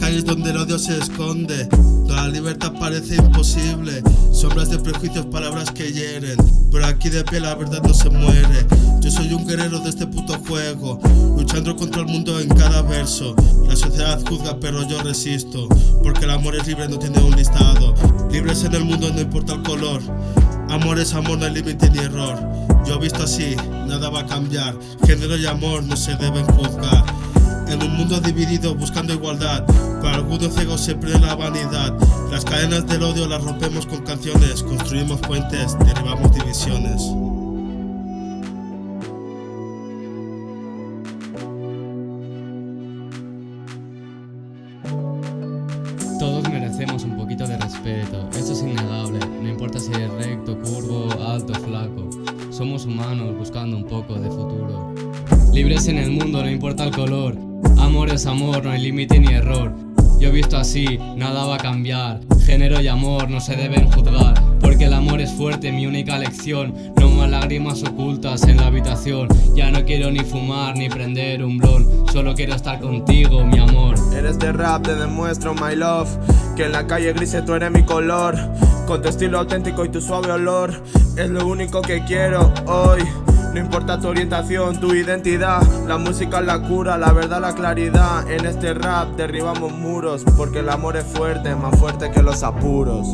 calles donde el odio se esconde, donde la libertad parece imposible. Sombras de prejuicios, palabras que hieren, pero aquí de pie la verdad no se muere. Yo soy un guerrero de este puto juego, luchando contra el mundo en cada verso. La sociedad juzga pero yo resisto, porque el amor es libre, no tiene un listado. Libres en el mundo, no importa el color. Amor es amor, no hay límite ni error. Yo visto así, nada va a cambiar. Género y amor no se deben juzgar. En un mundo dividido buscando igualdad, para algunos ciegos se pierde la vanidad. Las cadenas del odio las rompemos con canciones, construimos puentes, derribamos divisiones. Todos merecemos un poquito de respeto, esto es innegable, no importa si es recto, curvo, alto, flaco. Somos humanos buscando un poco de futuro. Libres en el mundo, no importa el color. Amor es amor, no hay límite ni error. Yo visto así, nada va a cambiar. Género y amor no se deben juzgar, porque el amor es fuerte, mi única lección. No más lágrimas ocultas en la habitación. Ya no quiero ni fumar ni prender un blon, solo quiero estar contigo, mi amor. Eres de rap, te demuestro my love, que en la calle grise tú eres mi color. Con tu estilo auténtico y tu suave olor, es lo único que quiero hoy. No importa tu orientación, tu identidad, la música es la cura, la verdad la claridad. En este rap derribamos muros, porque el amor es fuerte, más fuerte que los apuros.